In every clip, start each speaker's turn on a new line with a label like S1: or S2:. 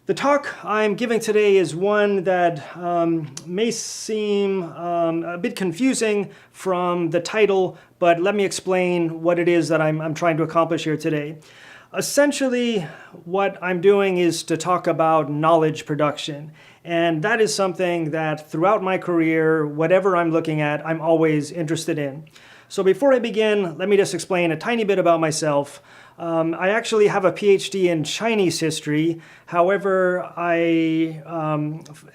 S1: The talk I'm giving today is one that may seem a bit confusing from the title, but let me explain what it is that I'm trying to accomplish here today. Essentially, what I'm doing is to talk about knowledge production. And that is something that throughout my career, whatever I'm looking at, I'm always interested in. So before I begin, let me just explain a tiny bit about myself. I actually have a PhD in Chinese history. However,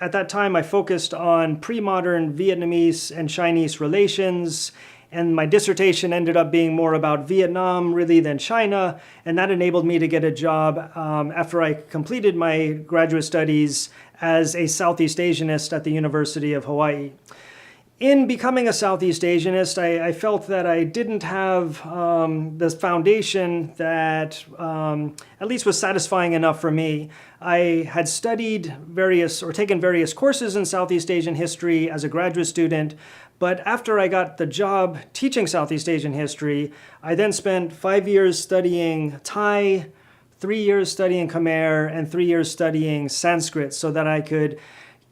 S1: at that time, I focused on pre-modern Vietnamese and Chinese relations, and my dissertation ended up being more about Vietnam, really, than China, and that enabled me to get a job after I completed my graduate studies as a Southeast Asianist at the University of Hawaii. In becoming a Southeast Asianist, I felt that I didn't have this foundation that at least was satisfying enough for me. I had studied taken various courses in Southeast Asian history as a graduate student, but after I got the job teaching Southeast Asian history, I then spent 5 years studying Thai, 3 years studying Khmer, and 3 years studying Sanskrit so that I could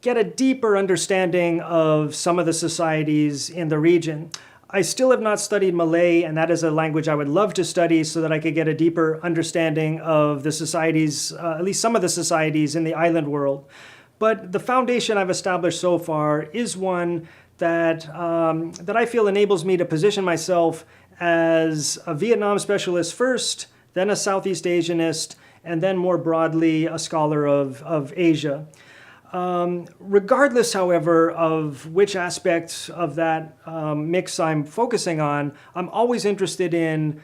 S1: get a deeper understanding of some of the societies in the region. I still have not studied Malay, and that is a language I would love to study so that I could get a deeper understanding of the societies, at least some of the societies in the island world. But the foundation I've established so far is one that I feel enables me to position myself as a Vietnam specialist first, then a Southeast Asianist, and then more broadly a scholar of Asia. Regardless, however, of which aspects of that mix I'm focusing on, I'm always interested in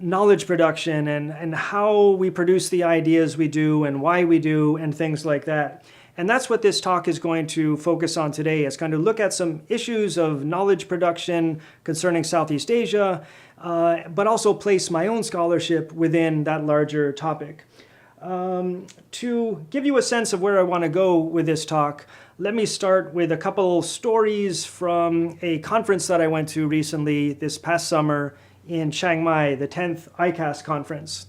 S1: knowledge production and how we produce the ideas we do and why we do and things like that. And that's what this talk is going to focus on today. It's going to look at some issues of knowledge production concerning Southeast Asia, but also place my own scholarship within that larger topic. To give you a sense of where I want to go with this talk, let me start with a couple stories from a conference that I went to recently this past summer in Chiang Mai, the 10th ICAST conference.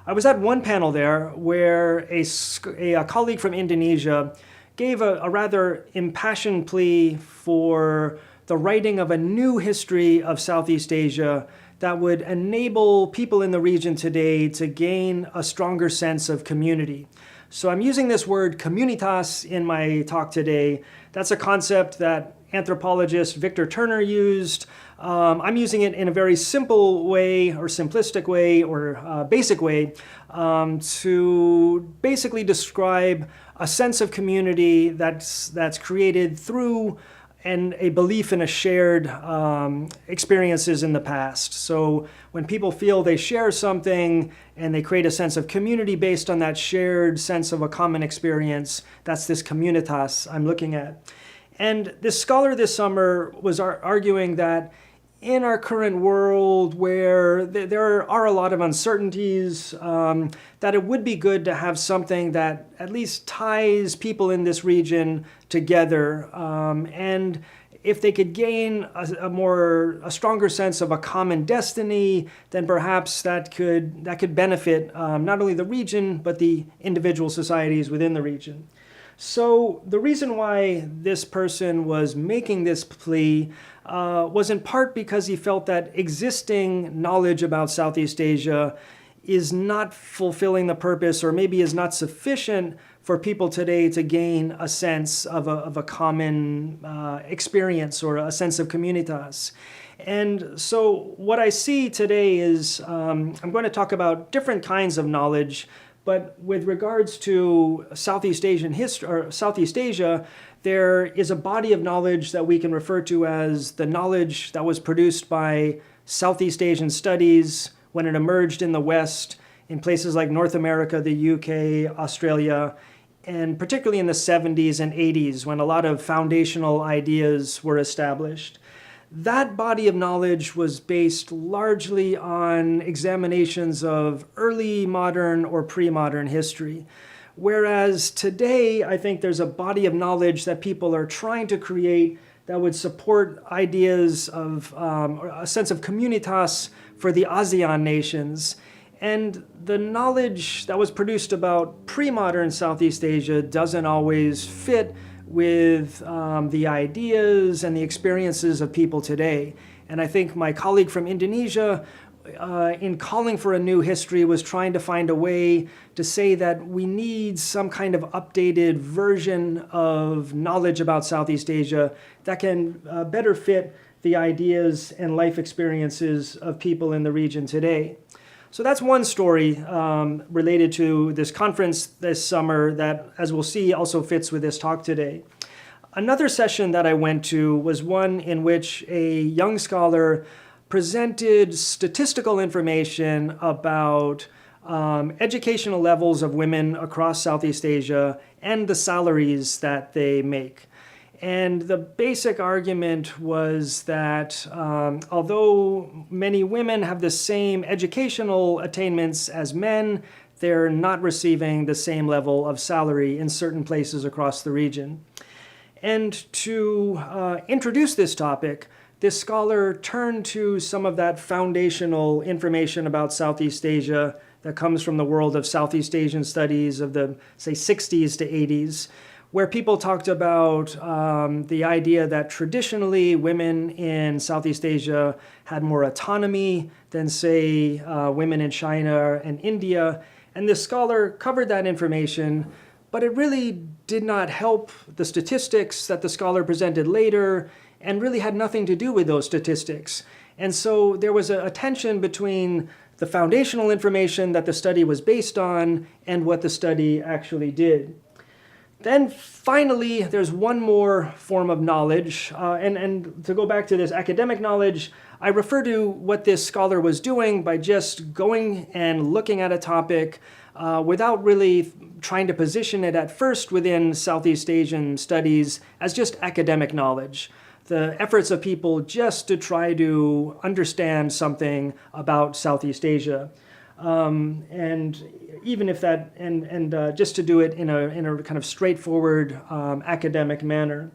S1: I was at one panel there where a colleague from Indonesia gave a rather impassioned plea for the writing of a new history of Southeast Asia that would enable people in the region today to gain a stronger sense of community. So I'm using this word communitas in my talk today. That's a concept that anthropologist Victor Turner used. I'm using it in a very simple way or simplistic way or basic way to basically describe a sense of community that's created through and a belief in a shared experiences in the past. So when people feel they share something and they create a sense of community based on that shared sense of a common experience, that's this communitas I'm looking at. And this scholar this summer was arguing that in our current world where there are a lot of uncertainties, that it would be good to have something that at least ties people in this region together. And if they could gain a stronger sense of a common destiny, then perhaps that could benefit not only the region, but the individual societies within the region. So the reason why this person was making this plea was in part because he felt that existing knowledge about Southeast Asia is not fulfilling the purpose or maybe is not sufficient for people today to gain a sense of a common experience or a sense of communitas. And so what I see today is I'm going to talk about different kinds of knowledge, but with regards to Southeast Asian history or Southeast Asia, there is a body of knowledge that we can refer to as the knowledge that was produced by Southeast Asian studies when it emerged in the West, in places like North America, the UK, Australia, and particularly in the 70s and 80s when a lot of foundational ideas were established. That body of knowledge was based largely on examinations of early modern or pre-modern history. Whereas today, I think there's a body of knowledge that people are trying to create that would support ideas of a sense of communitas for the ASEAN nations. And the knowledge that was produced about pre-modern Southeast Asia doesn't always fit with the ideas and the experiences of people today. And I think my colleague from Indonesia, in calling for a new history, was trying to find a way to say that we need some kind of updated version of knowledge about Southeast Asia that can better fit the ideas and life experiences of people in the region today. So that's one story related to this conference this summer that, as we'll see, also fits with this talk today. Another session that I went to was one in which a young scholar presented statistical information about educational levels of women across Southeast Asia and the salaries that they make. And the basic argument was that although many women have the same educational attainments as men, they're not receiving the same level of salary in certain places across the region. And to introduce this topic, this scholar turned to some of that foundational information about Southeast Asia that comes from the world of Southeast Asian studies of the, say, 60s to 80s, where people talked about the idea that traditionally women in Southeast Asia had more autonomy than, say, women in China and India. And this scholar covered that information, but it really did not help the statistics that the scholar presented later and really had nothing to do with those statistics. And so there was a tension between the foundational information that the study was based on and what the study actually did. Then finally, there's one more form of knowledge, and to go back to this academic knowledge, I refer to what this scholar was doing by just going and looking at a topic without really trying to position it at first within Southeast Asian studies as just academic knowledge. The efforts of people just to try to understand something about Southeast Asia. And even if that, and just to do it in a kind of straightforward academic manner.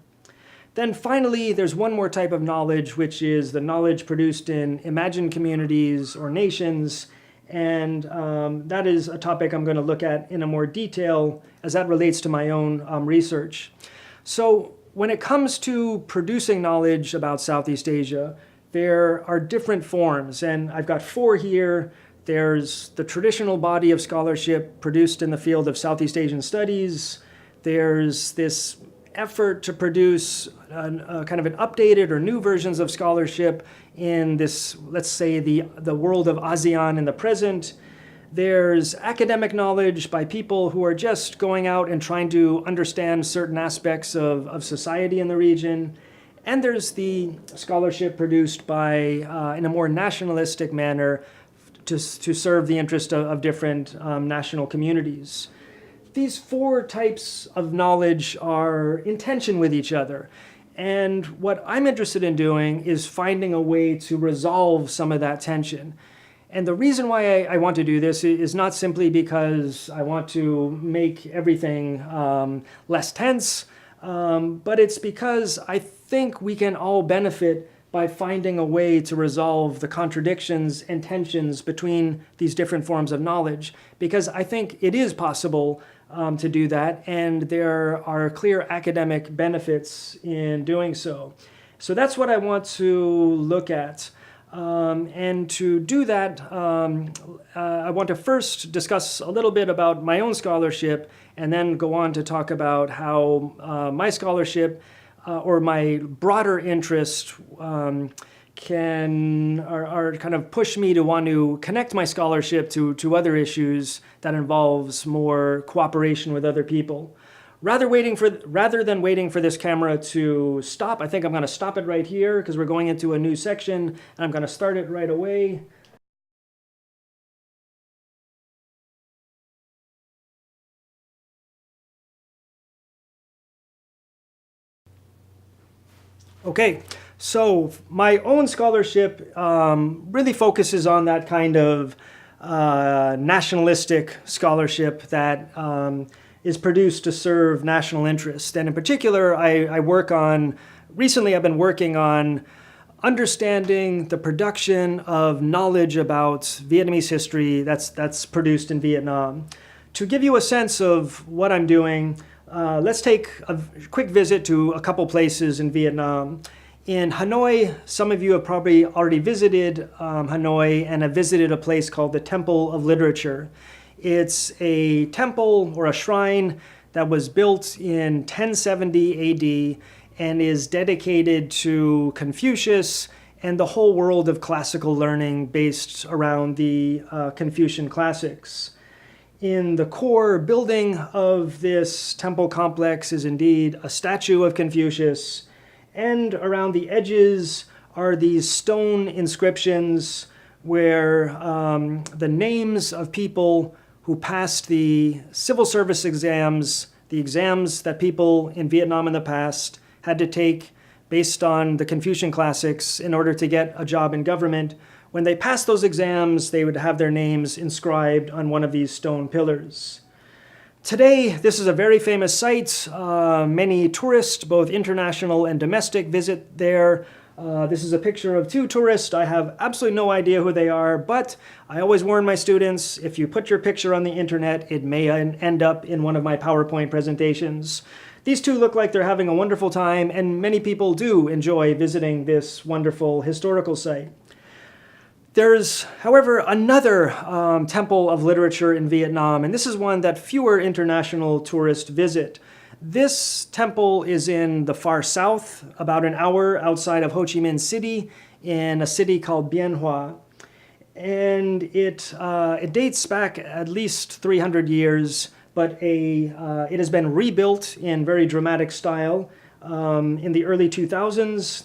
S1: Then finally, there's one more type of knowledge, which is the knowledge produced in imagined communities or nations. And that is a topic I'm going to look at in a more detail as that relates to my own research. So when it comes to producing knowledge about Southeast Asia, there are different forms, and I've got four here. There's the traditional body of scholarship produced in the field of Southeast Asian studies. There's this effort to produce kind of an updated or new versions of scholarship in this, let's say, the world of ASEAN in the present. There's academic knowledge by people who are just going out and trying to understand certain aspects of society in the region. And there's the scholarship produced by, in a more nationalistic manner, to serve the interest of different national communities. These four types of knowledge are in tension with each other. And what I'm interested in doing is finding a way to resolve some of that tension. And the reason why I want to do this is not simply because I want to make everything less tense, but it's because I think we can all benefit by finding a way to resolve the contradictions and tensions between these different forms of knowledge, because I think it is possible to do that, and there are clear academic benefits in doing so. So that's what I want to look at. And to do that, I want to first discuss a little bit about my own scholarship, and then go on to talk about how my scholarship or my broader interest are kind of push me to want to connect my scholarship to other issues that involves more cooperation with other people. Rather than waiting for this camera to stop, I think I'm going to stop it right here because we're going into a new section, and I'm going to start it right away. Okay, so my own scholarship really focuses on that kind of nationalistic scholarship that is produced to serve national interest. And in particular, recently I've been working on understanding the production of knowledge about Vietnamese history that's produced in Vietnam. To give you a sense of what I'm doing, let's take a quick visit to a couple places in Vietnam. In Hanoi, some of you have probably already visited Hanoi and have visited a place called the Temple of Literature. It's a temple or a shrine that was built in 1070 AD and is dedicated to Confucius and the whole world of classical learning based around the Confucian classics. In the core building of this temple complex is indeed a statue of Confucius, and around the edges are these stone inscriptions where the names of people who passed the civil service exams, the exams that people in Vietnam in the past had to take based on the Confucian classics in order to get a job in government. When they passed those exams, they would have their names inscribed on one of these stone pillars. Today, this is a very famous site. Many tourists, both international and domestic, visit there. This is a picture of two tourists. I have absolutely no idea who they are, but I always warn my students, if you put your picture on the internet, it may end up in one of my PowerPoint presentations. These two look like they're having a wonderful time, and many people do enjoy visiting this wonderful historical site. There's, however, another temple of literature in Vietnam, and this is one that fewer international tourists visit. This temple is in the far south, about an hour outside of Ho Chi Minh City, in a city called Bien Hoa. And it dates back at least 300 years, but it has been rebuilt in very dramatic style in the early 2000s.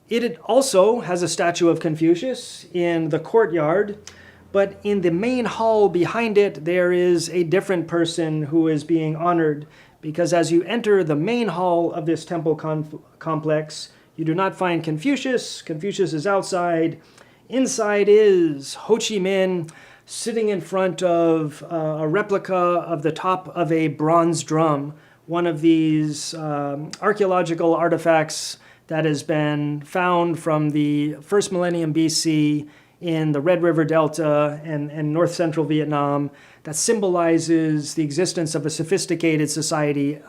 S1: It also has a statue of Confucius in the courtyard, but in the main hall behind it, there is a different person who is being honored, because as you enter the main hall of this temple complex, you do not find Confucius. Confucius is outside. Inside is Ho Chi Minh sitting in front of a replica of the top of a bronze drum, one of these archaeological artifacts that has been found from the first millennium BC in the Red River Delta and north central Vietnam that symbolizes the existence of a sophisticated society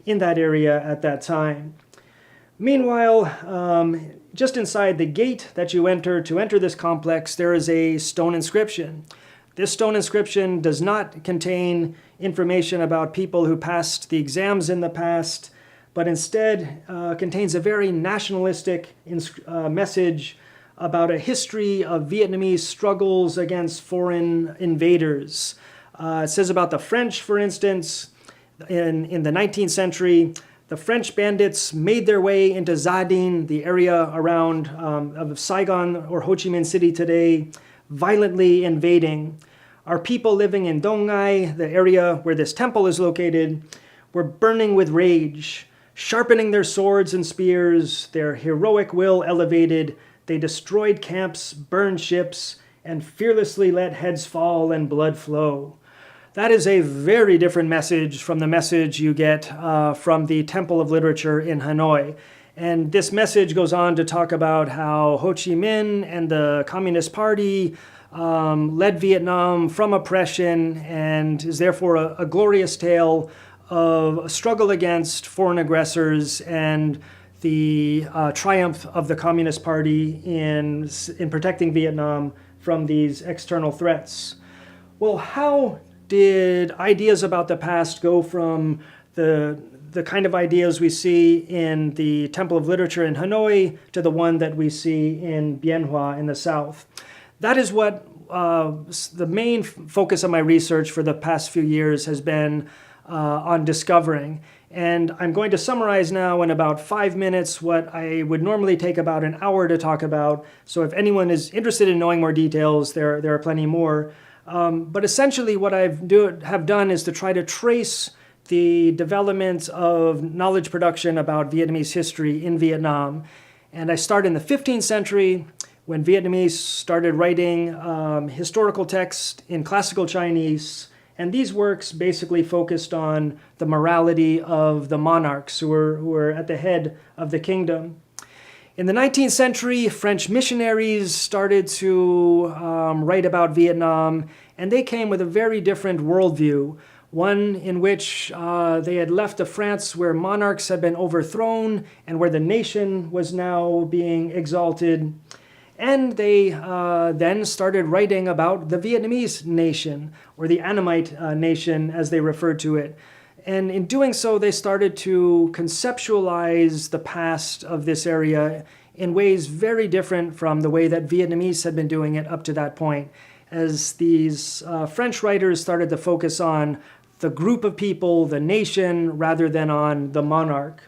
S1: in that area at that time. Meanwhile, just inside the gate that you enter to enter this complex, there is a stone inscription. This stone inscription does not contain information about people who passed the exams in the past, but instead contains a very nationalistic message about a history of Vietnamese struggles against foreign invaders. It says about the French, for instance, in the 19th century, the French bandits made their way into Gia Dinh, the area around of Saigon or Ho Chi Minh City today, violently invading. Our people living in Dong Ngai, the area where this temple is located, were burning with rage, sharpening their swords and spears, their heroic will elevated. They destroyed camps, burned ships, and fearlessly let heads fall and blood flow. That is a very different message from the message you get from the Temple of Literature in Hanoi. And this message goes on to talk about how Ho Chi Minh and the Communist Party led Vietnam from oppression and is therefore a glorious tale of a struggle against foreign aggressors and the triumph of the Communist Party in protecting Vietnam from these external threats. Well, how did ideas about the past go from the kind of ideas we see in the Temple of Literature in Hanoi to the one that we see in Bien Hoa in the south? That is what the main focus of my research for the past few years has been on discovering. And I'm going to summarize now in about 5 minutes what I would normally take about an hour to talk about. So if anyone is interested in knowing more details, there are plenty more. But essentially what have done is to try to trace the development of knowledge production about Vietnamese history in Vietnam. And I start in the 15th century when Vietnamese started writing historical text in classical Chinese. And these works basically focused on the morality of the monarchs who were at the head of the kingdom. In the 19th century, French missionaries started to write about Vietnam, and they came with a very different worldview, one in which they had left a France where monarchs had been overthrown and where the nation was now being exalted. And they then started writing about the Vietnamese nation, or the Annamite nation as they referred to it. And in doing so, they started to conceptualize the past of this area in ways very different from the way that Vietnamese had been doing it up to that point, as these French writers started to focus on the group of people, the nation, rather than on the monarch.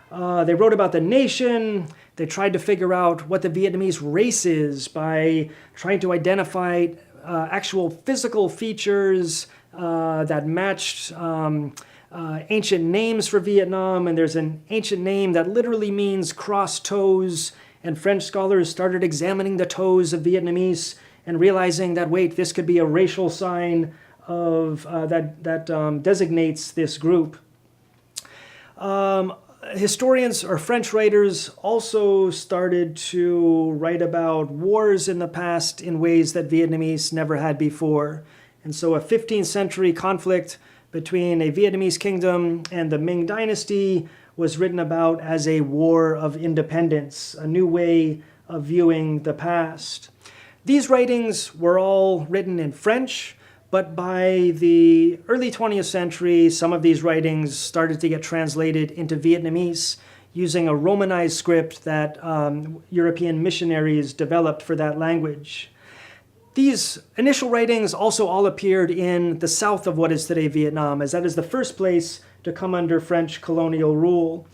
S1: They wrote about the nation. They tried to figure out what the Vietnamese race is by trying to identify actual physical features that matched ancient names for Vietnam. And there's an ancient name that literally means crossed toes. And French scholars started examining the toes of Vietnamese and realizing that, wait, this could be a racial sign of that designates this group. Historians or French writers also started to write about wars in the past in ways that Vietnamese never had before. And so a 15th century conflict between a Vietnamese kingdom and the Minh dynasty was written about as a war of independence, a new way of viewing the past. These writings were all written in French, but by the early 20th century, some of these writings started to get translated into Vietnamese using a Romanized script that European missionaries developed for that language. These initial writings also all appeared in the south of what is today Vietnam, as that is the first place to come under French colonial rule.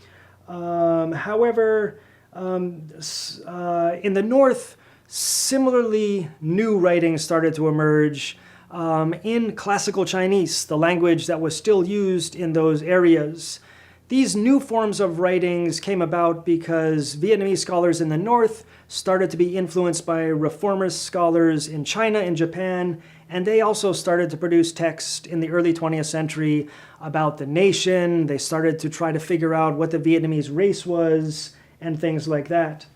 S1: However, in the north, similarly new writings started to emerge in classical Chinese, the language that was still used in those areas. These new forms of writings came about because Vietnamese scholars in the north started to be influenced by reformist scholars in China and Japan, and they also started to produce texts in the early 20th century about the nation. They started to try to figure out what the Vietnamese race was and things like that.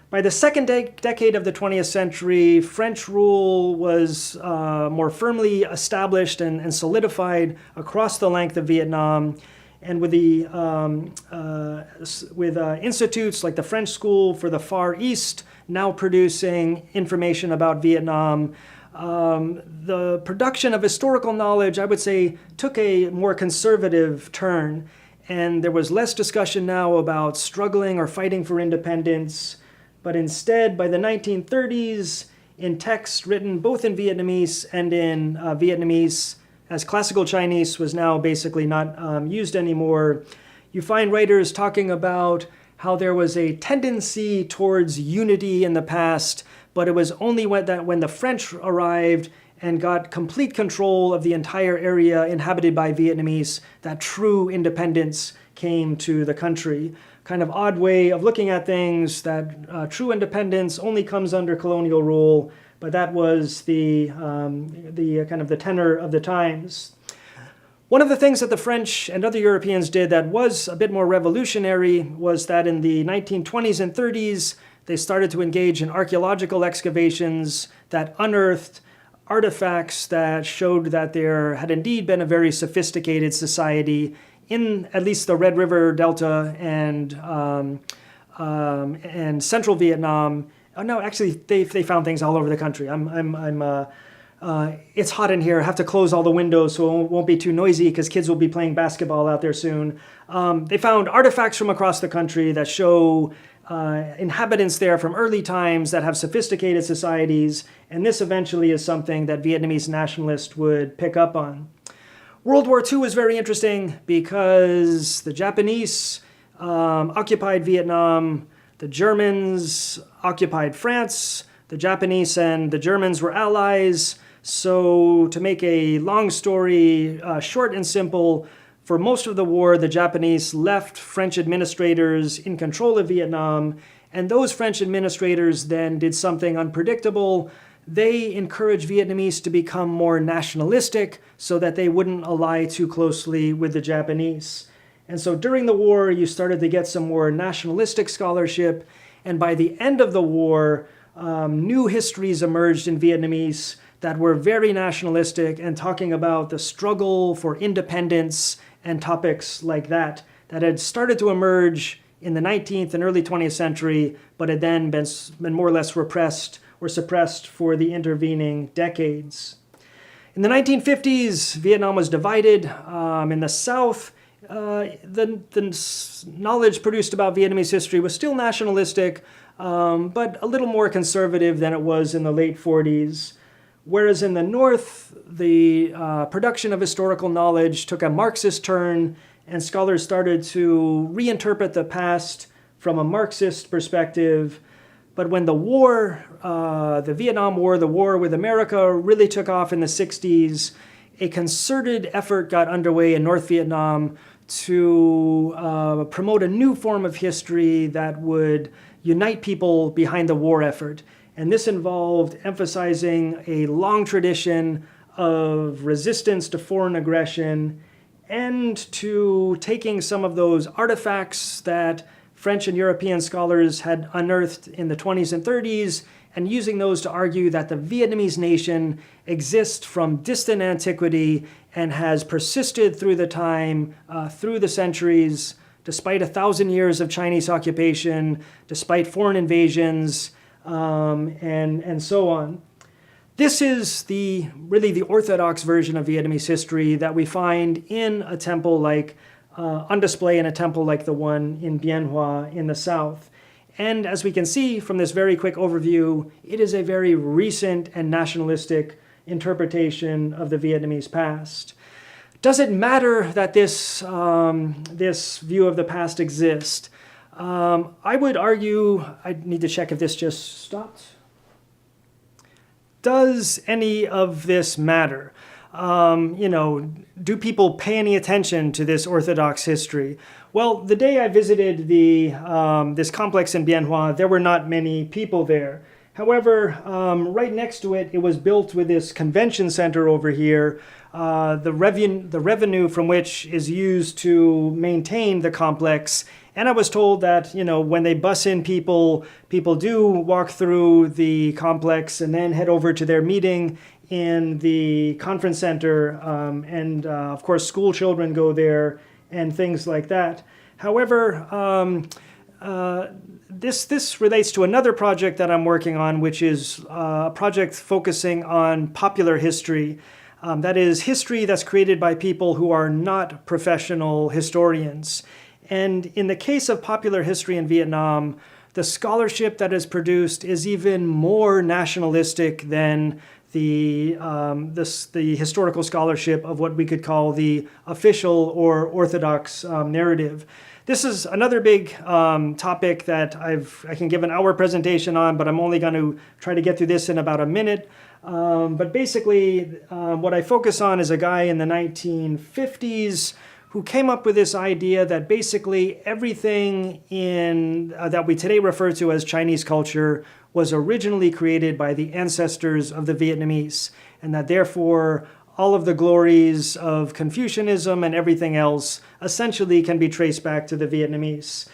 S1: By the second decade of the 20th century, French rule was more firmly established and solidified across the length of Vietnam. And with the institutes like the French School for the Far East now producing information about Vietnam, the production of historical knowledge, I would say, took a more conservative turn. And there was less discussion now about struggling or fighting for independence. But instead, by the 1930s, in texts written both in Vietnamese and in Vietnamese, as classical Chinese was now basically not used anymore, you find writers talking about how there was a tendency towards unity in the past, but it was only when the French arrived and got complete control of the entire area inhabited by Vietnamese that true independence came to the country. Kind of odd way of looking at things, that true independence only comes under colonial rule, but that was the kind of the tenor of the times. One of the things that the French and other Europeans did that was a bit more revolutionary was that in the 1920s and 30s, they started to engage in archaeological excavations that unearthed artifacts that showed that there had indeed been a very sophisticated society in at least the Red River Delta and central Vietnam. Oh, no, actually, they found things all over the country. It's hot in here. I have to close all the windows so it won't be too noisy because kids will be playing basketball out there soon. They found artifacts from across the country that show inhabitants there from early times that have sophisticated societies, and this eventually is something that Vietnamese nationalists would pick up on. World War II was very interesting because the Japanese occupied Vietnam, the Germans occupied France, the Japanese and the Germans were allies. So to make a long story short and simple, for most of the war, the Japanese left French administrators in control of Vietnam, and those French administrators then did something unpredictable. They encouraged Vietnamese to become more nationalistic so that they wouldn't ally too closely with the Japanese. And so during the war, you started to get some more nationalistic scholarship, And by the end of the war, new histories emerged in Vietnamese that were very nationalistic and talking about the struggle for independence and topics like that had started to emerge in the 19th and early 20th century, but had then been more or less repressed or suppressed for the intervening decades. In the 1950s, Vietnam was divided. In the South, the knowledge produced about Vietnamese history was still nationalistic, but a little more conservative than it was in the late 40s. Whereas in the North, the production of historical knowledge took a Marxist turn, and scholars started to reinterpret the past from a Marxist perspective. But when the war, the Vietnam War, the war with America, really took off in the 60s, a concerted effort got underway in North Vietnam to promote a new form of history that would unite people behind the war effort. And this involved emphasizing a long tradition of resistance to foreign aggression and to taking some of those artifacts that French and European scholars had unearthed in the 20s and 30s and using those to argue that the Vietnamese nation exists from distant antiquity and has persisted through the time, through the centuries, despite 1,000 years of Chinese occupation, despite foreign invasions, and so on. This is really the Orthodox version of Vietnamese history that we find in a temple like, on display in a temple like the one in Bien Hoa in the south. And as we can see from this very quick overview, it is a very recent and nationalistic interpretation of the Vietnamese past. Does it matter that this view of the past exists? I would argue, I need to check if this just stopped. Does any of this matter? Do people pay any attention to this Orthodox history? Well, the day I visited this complex in Bien Hoa, there were not many people there. However, right next to it, it was built with this convention center over here, the revenue from which is used to maintain the complex. And I was told that, when they bus in people do walk through the complex and then head over to their meeting in the conference center. And of course, school children go there and things like that. However, this relates to another project that I'm working on, which is a project focusing on popular history. That is history that's created by people who are not professional historians. And in the case of popular history in Vietnam, the scholarship that is produced is even more nationalistic than the historical scholarship of what we could call the official or Orthodox narrative. This is another big topic that I can give an hour presentation on, but I'm only going to try to get through this in about a minute. But basically, what I focus on is a guy in the 1950s who came up with this idea that basically everything that we today refer to as Chinese culture was originally created by the ancestors of the Vietnamese, and that therefore all of the glories of Confucianism and everything else essentially can be traced back to the Vietnamese.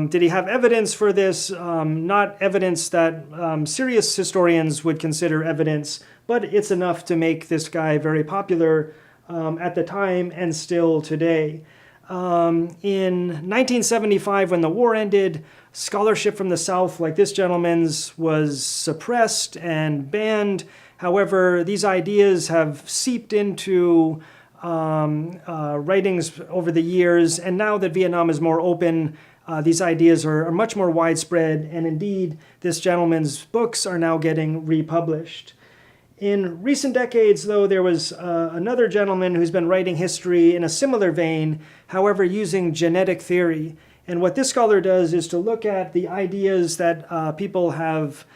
S1: Did he have evidence for this? Not evidence that serious historians would consider evidence, but it's enough to make this guy very popular at the time and still today. In 1975, when the war ended, scholarship from the South, like this gentleman's, was suppressed and banned. However, these ideas have seeped into writings over the years, and now that Vietnam is more open, these ideas are much more widespread, and indeed, this gentleman's books are now getting republished. In recent decades, though, there was another gentleman who's been writing history in a similar vein, however, using genetic theory. And what this scholar does is to look at the ideas that people have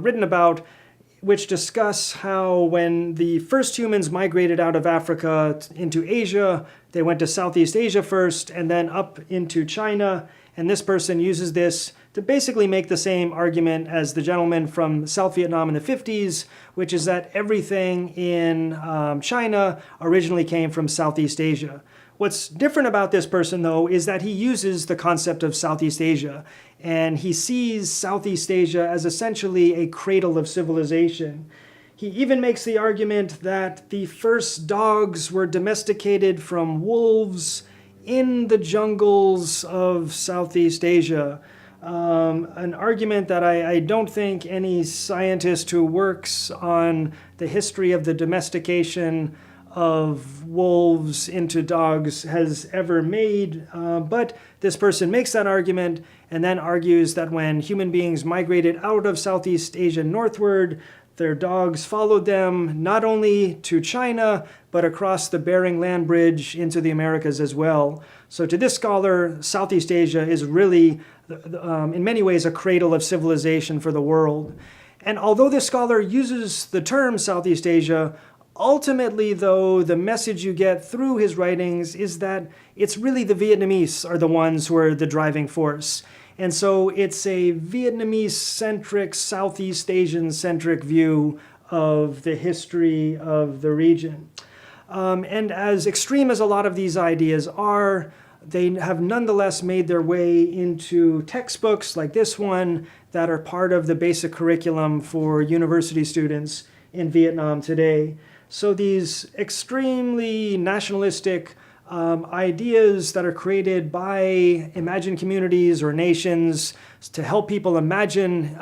S1: written about, which discuss how when the first humans migrated out of Africa into Asia, they went to Southeast Asia first and then up into China. And this person uses this to basically make the same argument as the gentleman from South Vietnam in the 50s, which is that everything in China originally came from Southeast Asia. What's different about this person, though, is that he uses the concept of Southeast Asia, and he sees Southeast Asia as essentially a cradle of civilization. He even makes the argument that the first dogs were domesticated from wolves in the jungles of Southeast Asia. An argument that I don't think any scientist who works on the history of the domestication of wolves into dogs has ever made, but this person makes that argument and then argues that when human beings migrated out of Southeast Asia northward, their dogs followed them not only to China, but across the Bering Land Bridge into the Americas as well. So to this scholar, Southeast Asia is really, in many ways, a cradle of civilization for the world. And although this scholar uses the term Southeast Asia, ultimately, though, the message you get through his writings is that it's really the Vietnamese are the ones who are the driving force. And so it's a Vietnamese-centric, Southeast Asian-centric view of the history of the region. And as extreme as a lot of these ideas are, they have nonetheless made their way into textbooks like this one that are part of the basic curriculum for university students in Vietnam today. So these extremely nationalistic ideas that are created by imagined communities or nations to help people imagine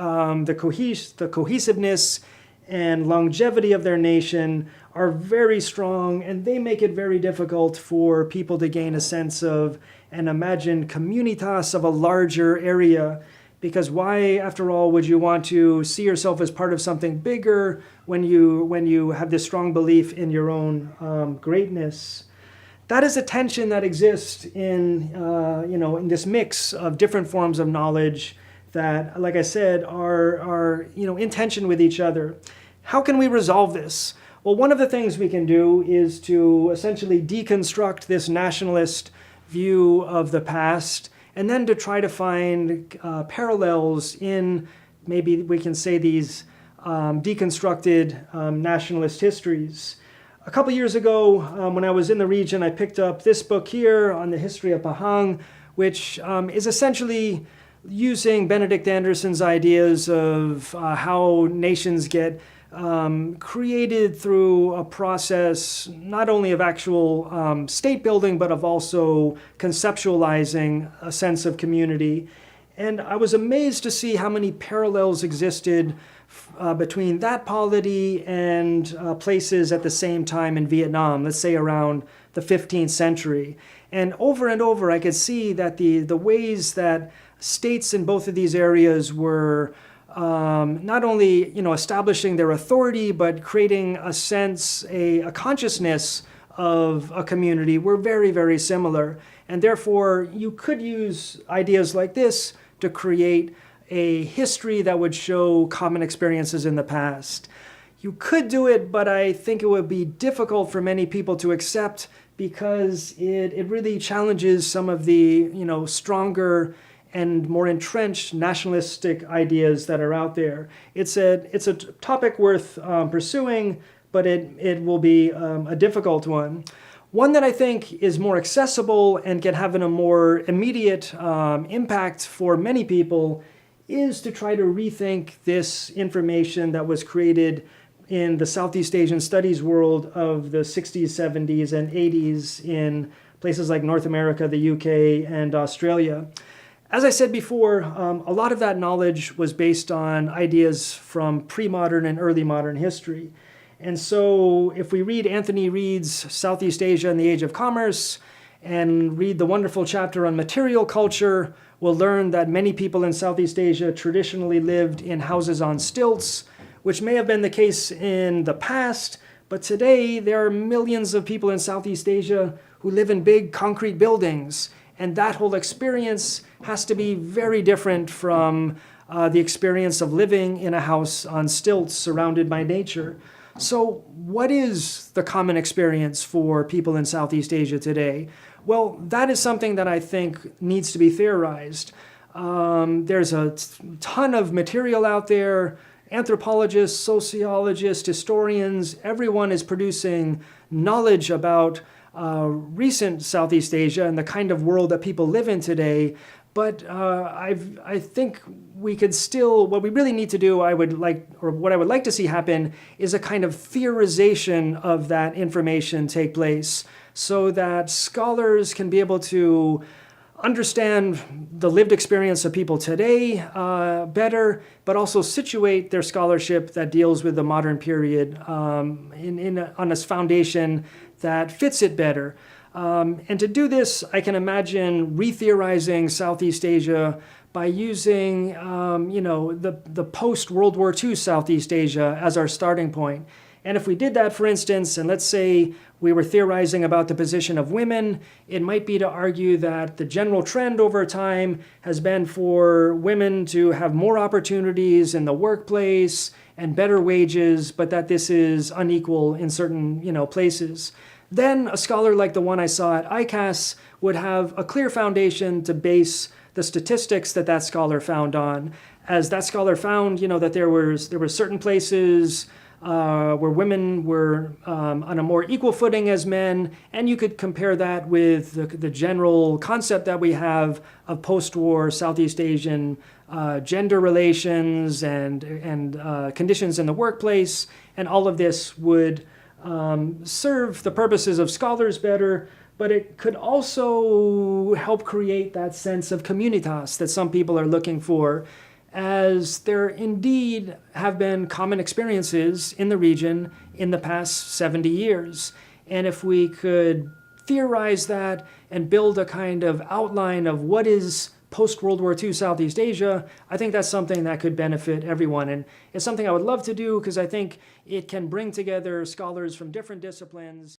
S1: the cohesiveness and longevity of their nation are very strong, and they make it very difficult for people to gain a sense of an imagined communitas of a larger area. Because why, after all, would you want to see yourself as part of something bigger when you have this strong belief in your own greatness? That is a tension that exists in in this mix of different forms of knowledge that, like I said, are in tension with each other. How can we resolve this? Well, one of the things we can do is to essentially deconstruct this nationalist view of the past, and then to try to find parallels in, maybe we can say, these deconstructed nationalist histories. A couple years ago, when I was in the region, I picked up this book here on the history of Pahang, which is essentially using Benedict Anderson's ideas of how nations get created through a process not only of actual state building, but of also conceptualizing a sense of community. And I was amazed to see how many parallels existed between that polity and places at the same time in Vietnam, let's say around the 15th century. And over I could see that the ways that states in both of these areas were not only establishing their authority, but creating a sense, a consciousness of a community were very, very similar. And therefore, you could use ideas like this to create a history that would show common experiences in the past. You could do it, but I think it would be difficult for many people to accept because it really challenges some of the stronger and more entrenched nationalistic ideas that are out there. It's a topic worth pursuing, but it will be a difficult one. One that I think is more accessible and can have a more immediate impact for many people is to try to rethink this information that was created in the Southeast Asian studies world of the 60s, 70s, and 80s in places like North America, the UK, and Australia. As I said before, a lot of that knowledge was based on ideas from pre-modern and early modern history. And so if we read Anthony Reid's Southeast Asia and the Age of Commerce and read the wonderful chapter on material culture, we'll learn that many people in Southeast Asia traditionally lived in houses on stilts, which may have been the case in the past, but today there are millions of people in Southeast Asia who live in big concrete buildings. And that whole experience has to be very different from the experience of living in a house on stilts surrounded by nature. So what is the common experience for people in Southeast Asia today? Well, that is something that I think needs to be theorized. There's a ton of material out there. Anthropologists, sociologists, historians, everyone is producing knowledge about recent Southeast Asia and the kind of world that people live in today. But I think we could still, what we really need to do, what I would like to see happen is a kind of theorization of that information take place so that scholars can be able to understand the lived experience of people today better, but also situate their scholarship that deals with the modern period on a foundation that fits it better. And to do this, I can imagine re-theorizing Southeast Asia by using, the post-World War II Southeast Asia as our starting point. And if we did that, for instance, and let's say we were theorizing about the position of women, it might be to argue that the general trend over time has been for women to have more opportunities in the workplace and better wages, but that this is unequal in certain, places. Then a scholar like the one I saw at ICAS would have a clear foundation to base the statistics that scholar found on. As that scholar found, that there were certain places where women were on a more equal footing as men, and you could compare that with the general concept that we have of post-war Southeast Asian gender relations and conditions in the workplace, and all of this would serve the purposes of scholars better, but it could also help create that sense of communitas that some people are looking for, as there indeed have been common experiences in the region in the past 70 years. And if we could theorize that and build a kind of outline of what is post-World War II Southeast Asia, I think that's something that could benefit everyone. And it's something I would love to do because I think it can bring together scholars from different disciplines